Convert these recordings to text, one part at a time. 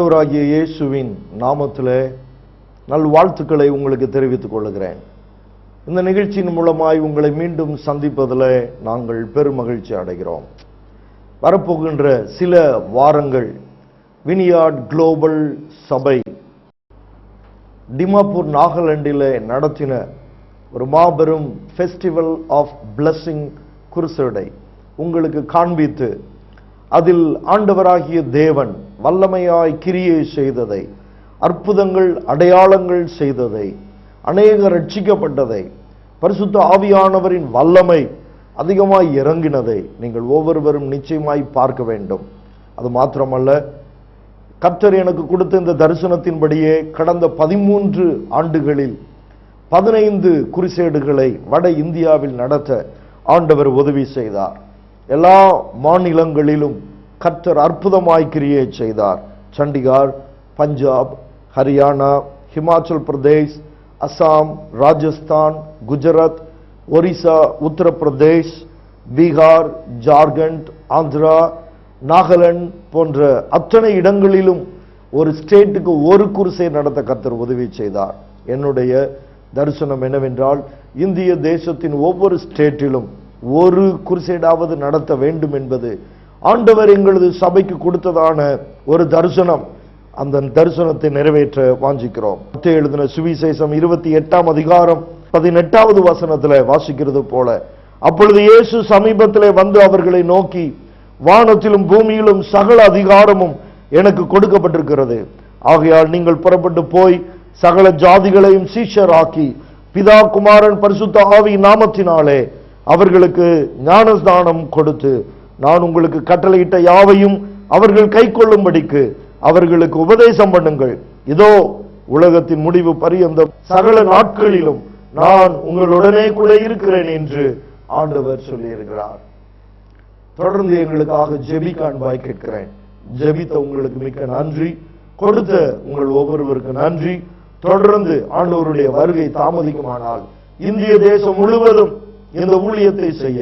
ஆண்டவராகிய இயேசுவின் நாமத்திலே நல்வாழ்த்துக்களை உங்களுக்கு தெரிவித்துக் கொள்கிறேன். இந்த நிகழ்ச்சியின் மூலமாய் உங்களை மீண்டும் சந்திப்பதில் நாங்கள் பெருமகிழ்ச்சி அடைகிறோம். வரப்போகின்ற சில வாரங்கள் வினியார்ட் குளோபல் சபை டிமாப்பூர் நாகாலாண்டில் நடத்தின ஒரு மாபெரும் ஃபெஸ்டிவல் ஆஃப் பிளஸிங் குருசேடை உங்களுக்கு காண்பித்து, அதில் ஆண்டவராகிய தேவன் வல்லமையாய் கிரியை செய்ததை, அற்புதங்கள் அடையாளங்கள் செய்ததை, அநேகர் ரட்சிக்கப்பட்டதை, பரிசுத்த ஆவியானவரின் வல்லமை அதிகமாய் இறங்கினதை நீங்கள் ஒவ்வொருவரும் நிச்சயமாய் பார்க்க வேண்டும். அது மாத்திரமல்ல, கர்த்தர் எனக்கு கொடுத்த இந்த தரிசனத்தின்படியே கடந்த 13 ஆண்டுகளில் 15 குருசேடுகளை வட இந்தியாவில் நடத்த ஆண்டவர் உதவி செய்தார். எல்லா மாநிலங்களிலும் கர்த்தர் அற்புதமாய் கிரியை செய்தார். சண்டிகார், பஞ்சாப், ஹரியானா, ஹிமாச்சல் பிரதேஷ், அசாம், ராஜஸ்தான், குஜராத், ஒரிசா, உத்தரப்பிரதேஷ், பீகார், ஜார்க்கண்ட், ஆந்திரா, நாகாலாந்து போன்ற அத்தனை இடங்களிலும் ஒரு ஸ்டேட்டுக்கு ஒரு குருசை நடத்த கர்த்தர் உதவி செய்தார். என்னுடைய தரிசனம் என்னவென்றால், இந்திய தேசத்தின் ஒவ்வொரு ஸ்டேட்டிலும் ஒரு குருசேடாவது நடத்த வேண்டும் என்பது ஆண்டவர் எங்களது சபைக்கு கொடுத்ததான ஒரு தரிசனம். அந்த தரிசனத்தை நிறைவேற்ற வாஞ்சிக்கிறோம். மத்தேயு எழுதின சுவிசேஷம் 28ஆம் அதிகாரம் 18வது வசனத்தில் வாசிக்கிறது போல, அப்பொழுது இயேசு சமீபத்திலே வந்து அவர்களை நோக்கி, வானத்திலும் பூமியிலும் சகல அதிகாரமும் எனக்கு கொடுக்கப்பட்டிருக்கிறது. ஆகையால் நீங்கள் புறப்பட்டு போய் சகல ஜாதிகளையும் சீஷராக்கி, பிதா, குமாரன், பரிசுத்த ஆவி நாமத்தினாலே அவர்களுக்கு ஞானஸ்நானம் கொடுத்து, நான் உங்களுக்கு கட்டளையிட்ட யாவையும் அவர்கள் கைக்கொள்ளும்படிக்கு அவர்களுக்கு உபதேசம் பண்ணுங்கள். இதோ உலகத்தின் முடிவு பரியந்தம் சகல நாட்களிலும் நான் உங்களுடனே கூட இருக்கிறேன் என்று ஆண்டவர் சொல்லியிருக்கிறார். தொடர்ந்து எங்களுக்காக ஜெபிக்க அன்பாய் கேட்கிறேன். ஜெபித்த உங்களுக்கு மிக்க நன்றி. கொடுத்த உங்கள் ஒவ்வொருவருக்கு நன்றி. தொடர்ந்து ஆண்டவருடைய வருகை தாமதிக்குமானால் இந்திய தேசம் முழுவதும் இந்த ஊழியத்தை செய்ய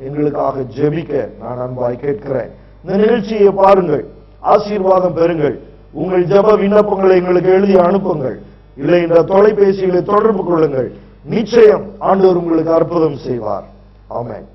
எங்களுக்காக ஜெபிக்க நான் அன்பாய் கேட்கிறேன். இந்த நிகழ்ச்சியை பாருங்கள், ஆசீர்வாதம் பெறுங்கள். உங்கள் ஜெப விண்ணப்பங்களை எங்களுக்கு எழுதி அனுப்புங்கள். இல்லை என்ற தொலைபேசிகளை தொடர்பு கொள்ளுங்கள். நிச்சயம் ஆண்டவர் உங்களுக்கு அற்புதம் செய்வார். ஆமென்.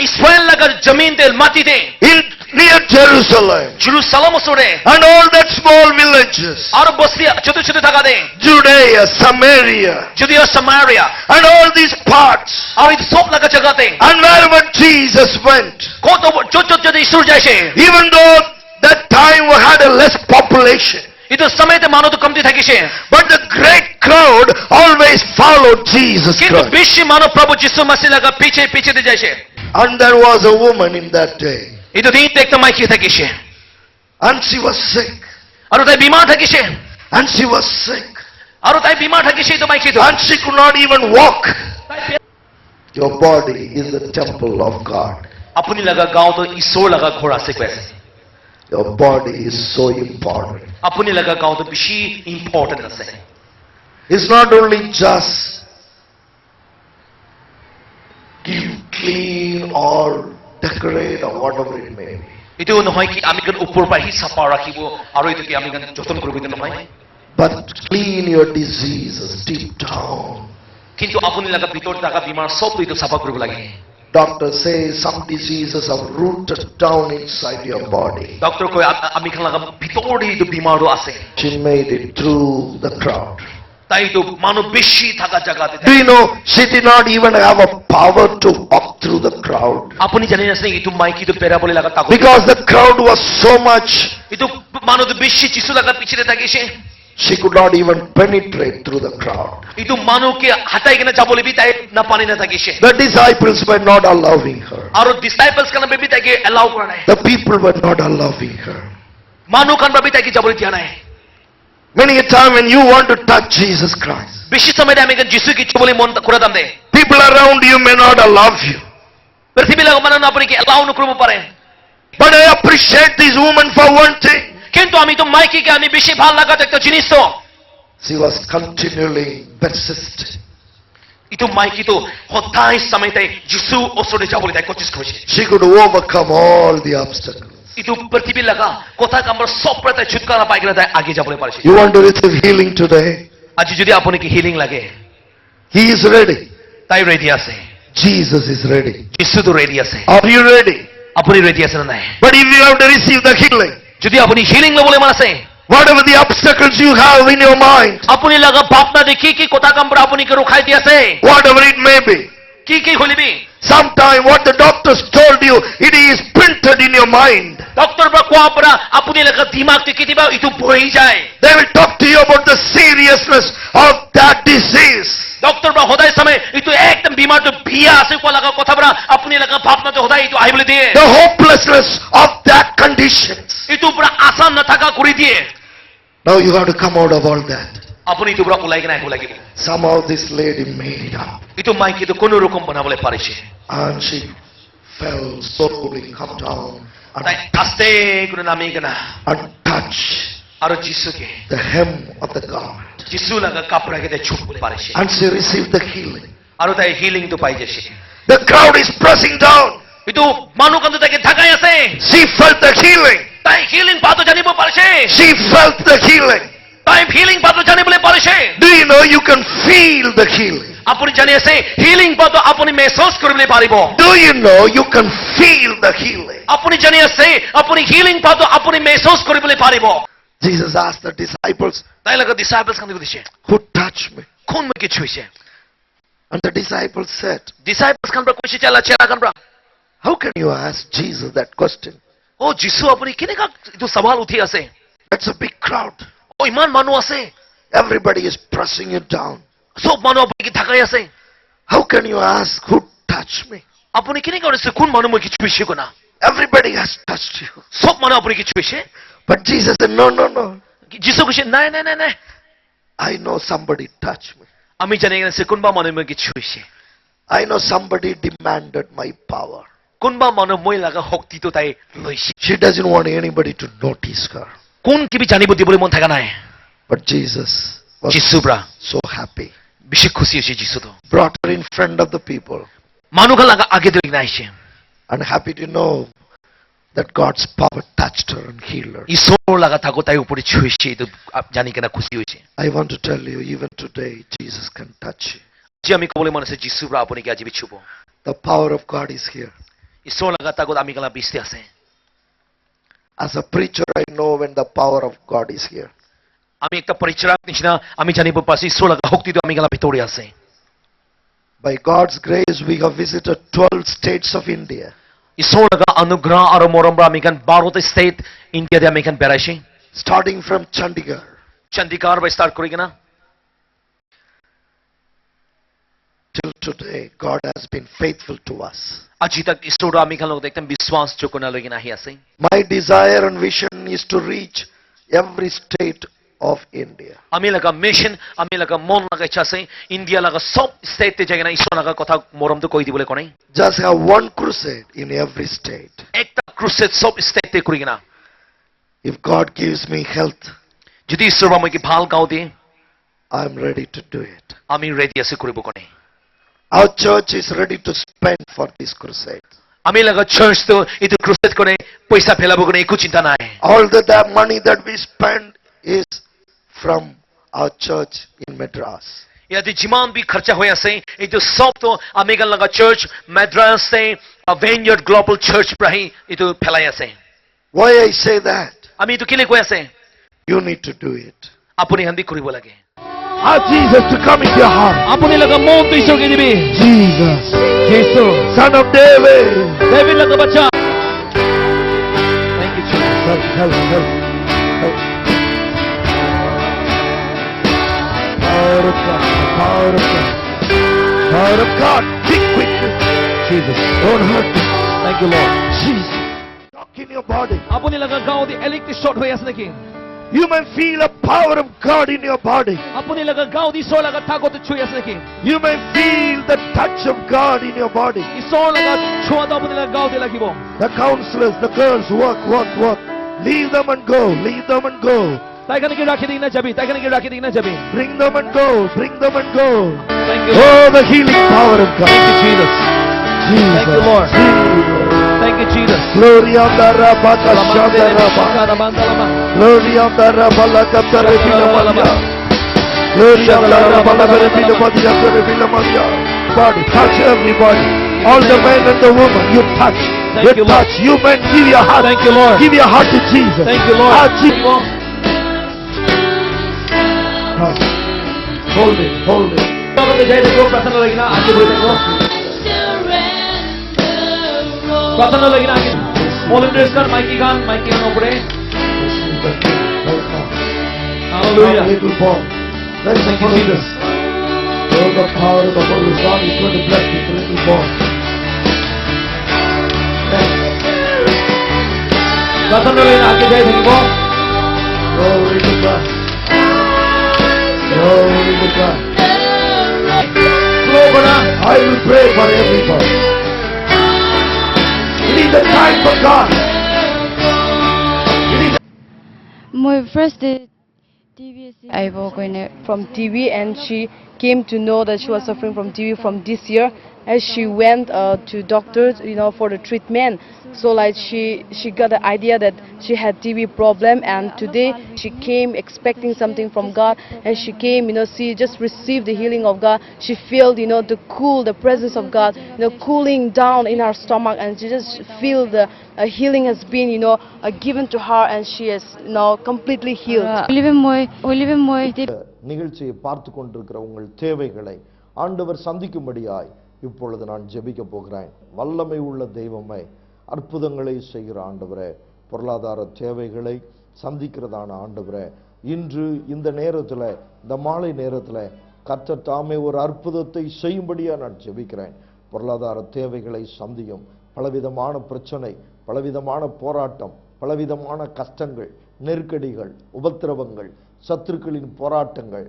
इस्राएल नगर जमीन थे माटी थे near Jerusalem and all that small villages, और बस्ती छोटे-छोटे जगह थे, Judea, Samaria, Judea, Samaria, and all these parts, और इस सब लगा जगह थे, and wherever Jesus went, को तो जो यीशु जैसे, even though That time we had a less population. itu સમય તે માનવ તો કમતી થઈ છે But the great crowd always followed Jesus কিন্তু Christ. বেশি মানব પ્રભુ যিশু મસીહ લગા પીછે પીછે થઈ જાય છે And there was a woman in that day. itu દિન એક માઈકી થઈ છે And she was sick. અરુ તે બીમાર થઈ છે And she was sick. અરુ તે બીમાર થઈ છે તો માઈકી તો And she could not even walk. Your body is the temple of God. अपनी लगा गांव तो ईश्वर लगा घोड़ा से कैसे Your body is so important. अपनी लगा गांव तो बेशी इंपॉर्टेंट है It's not only just keep clean or decorate or whatever it may be. itu নহয় কি আমি কোন উপর পাই সাফা রাখিব আর এটো কি আমি কোন যতন করব এটা নহয় But clean your diseases deep down. কিন্তু আপনি লাগা ভিতর থাকা বিমার সব তো সাফা করব লাগে Doctor says some diseases are rooted down inside your body. Doctor কই আমি কোন লাগা ভিতরে তো বিমারও আছে She made it through the crowd. তাই তো মানব বেশি থাকা জায়গাতে Do you know she did not even have a power to walk through the crowd? আপনি জানেন না itu মাইকি তো পেরা বলে লাগা তাকো Because the crowd was so much, itu মানব বেশি যিশু লাগা পিছনে থাকিছে she could not even penetrate through the crowd. itu মানবকে হাতাই কেন যাবলে বি তাই না পানি না থাকিছে The disciples were not allowing her. আর ডিসাইপলস কান বেবি তাকে এলাও করা নাই The people were not allowing her. মানু কান বেবি তাকে যাবলে দিয়া নাই Many a time when you want to touch Jesus Christ, বেশি সময় আমি কেন যিশু কি বলে মন করে দাম দে people around you may not allow you. পৃথিবী লাগা মানে আপনি কি এলাও নকরব পারে But I appreciate this woman for one thing. কিন্তু আমি তো মাইকি কে আমি বেশি ভালো লাগা একটা জিনিস তো She was continually persistent. itu মাইকি তো হতাই সময়তে যিশু ওসরে যাবলে তাই কোচিস করেছে She could overcome all the obstacles. itu পৃথিবী লাগা কথা আমরা সব প্রতে ছুটকারা পাইগরা তাই আগে যাবলে পারছে You want to receive healing today? আজ যদি আপনি কি হিলিং লাগে He is ready. তাই রেডি আছে Jesus is ready. যিশু তো রেডি আছে Are you ready? আপনি রেডি আছেন না নাই But if you have to receive the healing, যদি আপনি হিলিং বলে মানছে whatever the obstacles you have in your mind, আপনি লাগা ভাবনা দেখি কি কথা কামরা আপনি কে রখাই দিয়েছে whatever it may be, কি হলিবি sometime what the doctors told you, it is printed in your mind. Doctor বা কোয়া পড়া আপনি লাগা দিমাগ থেকে দিবা ইতো বই যায় They will talk to you about the seriousness of that disease. Doctor বা হদাই সময় ইতো একদম বিমার তো ভিয়া আছে কোয়া লাগা কথা বড়া আপনি লাগা ভাবনা তো হদাই ইতো আই বলে দিয়ে The hopelessness of that condition. ইতো পুরা আসান না থাকা করে দিয়ে Now you have to come out of all that. আপনি ইতো পুরা উলাই কেন আইব লাগিব Somehow this lady made it up. ইতো মাইকি তো কোন রকম বানাবলে পারেছে And she fell slowly, come down তাই আস্তে করে নামে কেনা and touch আর যিশুকে the hem of the garment. যিশু লাগা কাপড়া কেটে ছুট বলে পারেছে And she received the healing. আর তাই হিলিং তো পাই যাচ্ছে The crowd is pressing down. ইতো মানু কান্ত তাকে ঢাকাই আছে She felt the healing. তাই হিলিং পাতো জানিব পারছে She felt the healing. তাই হিলিং পাতো জানি বলে পারছে Do you know you can feel the healing? আপনি জানি আছে হিলিং পাতো আপনি মেহসুস করলে পারিব Do you know you can feel the healing? আপনি জানি আছে আপনি হিলিং পাতো আপনি মেহসুস করলে পারিব Jesus asked the disciples, তাই লাগা ডিসাইপলস কান্ত দিছে who touched me? কোন মে কিছু হইছে And the disciples said, disciples কানরা কইছে চালা চেরা কানরা how can you ask Jesus that question? ও যিশু আপনি কিনে কা তো সওয়াল উঠি আছে That's a big crowd. ও ইমান মানু আছে Everybody is pressing you down. সব মানু আপনি কি ঢাকাই আছে How can you ask who touched me? আপনি কিনে করেছে কোন মানু মই কিছু হইছে কোনা Everybody has touched you. সব মানু আপনি কিছু হইছে But Jesus said, no, no, no. যিশু কইছে না না না না I know somebody touched me. আমি জানি না কোনবা মানু মই কিছু হইছে I know somebody demanded my power. কোনবা মানু মই লাগা শক্তি তো তাই লইছে She doesn't want anybody to notice her. কোন কিবি জানিব দিবলে মন থাকা নাই But Jesus was যিশু ব্রা so happy. বেশি খুশি হইছে যিশু তো Brought her in front of the people. মানুকা লাগা আগে ধরে নাইছে And happy to know that God's power touched her and healed her. ঈশ্বর লাগা থাকো তাই উপরে ছুঁয়েছে তো জানি কেনা খুশি হয়েছে I want to tell you, even today, Jesus can touch you. যে আমি কবলে মানুষের যিশু ব্রা আপনি কি আজি বিছুব The power of God is here. ঈশ্বর লাগা থাকো আমি গলা বিস্তে আছে As a preacher, I know when the power of God is here. আমি একটা পরিচয় নিছিনা আমি জানিব পারছি ঈশ্বর লাগা শক্তি তো আমি গলা ভিতরে আছে By God's grace, we have visited 12 states of India. Isonaga anugrah aromoram amikan Bharat state India de amikan berashi. Starting from Chandigarh. Chandigarh by start korigena. Till today, God has been faithful to us. Aji tak isora amikan log ekdam biswas chokona logina hi ase. My desire and vision is to reach every state of India. Ami laga mission, ami laga mon laga ichha ase India laga sob state te jagena isonaga kotha moram to koi dibole konai. Just have one crusade in every state. Ekta crusade sob state te korigena. If God gives me health, Jodi isora moi ki bhal gao di, I'm ready to do it. ami ready ase koribo konai. Our church is ready to spend for this crusade. Ami laga church to itu crusade kone paisa phelabo kone eku chinta nai. All the money that we spend is from our church in Madras. Yadi jiman bhi kharcha hoya ase itu sob to amiga laga church Madras se Vineyard Global Church prahi itu phelai ase. Why I say that? Ami itu kile koi ase? You need to do it. Apuni handi koribo lage. Ask Jesus to come into your heart. Apuni laga mon to isoge dibi. Jesus, Jesus, Son of David. David laga bacha. Thank you Jesus. Help. Power of God. Power of God. Be quick. Jesus. Don't hurt me. Thank you Lord. Jesus. Shock in your body. Apuni laga gao di electric shot hoya ase ki. You may feel a power of God in your body. Apuni laga gao di so laga tagot chui ase ki. You may feel the touch of God in your body. Iso laga chua da apuni laga gao di lagibo. The counselors, the girls, work. Leave them and go. Taikane ki rakhi dina jabi. Bring them and go. Thank you. Oh, the healing power of God. Thank you Jesus. Thank you Lord. Thank you Jesus. Glory on the Rabaka Shadaraba. Glory on the Rabalaka Tarabila. Glory on the Rabalaka. Body, touch everybody. All the men and the women, you touch. Thank you, Lord. You men, give your heart. Thank you Lord. Give your heart to Jesus. Thank you Lord. Heart, Jesus. Hold it. प्रार्थना लगेगा आगे volunteers कर Mikey गान ऊपरे hallelujah Little boy. Let's Thank you, follow Jesus. this. Oh, the power of the Holy God is going to bless this little boy. प्रार्थना लगेगा आगे जाए देखो Glory to God. Glory to God. Slow बना I will pray for everybody. It is the time for God. My first day I was going from TB, and she came to know that she was suffering from TB from this year, as she went to doctors, for the treatment. So like she got the idea that she had TB problem, and today she came expecting something from God, and she came, she just received the healing of God. She felt, the presence of God, cooling down in her stomach, and she just feel the healing has been, given to her, and she is now completely healed. நிகழ்ச்சியை பார்த்து கொண்டிருக்கிற உங்கள் தேவைகளை ஆண்டவர் சந்திக்கும்படியாய் இப்பொழுது நான் ஜெபிக்க போகிறேன். வல்லமை உள்ள தெய்வமே, அற்புதங்களை செய்கிற ஆண்டவரே, பொருளாதார தேவைகளை சந்திக்கிறதான ஆண்டவரே, இன்று இந்த நேரத்தில், இந்த மாலை நேரத்தில் கர்த்தர் தாமே ஒரு அற்புதத்தை செய்யும்படியா நான் ஜெபிக்கிறேன். பொருளாதார தேவைகளை சந்தியும். பலவிதமான பிரச்சனை, பலவிதமான போராட்டம், பலவிதமான கஷ்டங்கள், நெருக்கடிகள், உபத்திரவங்கள், சத்துருக்களின் போராட்டங்கள்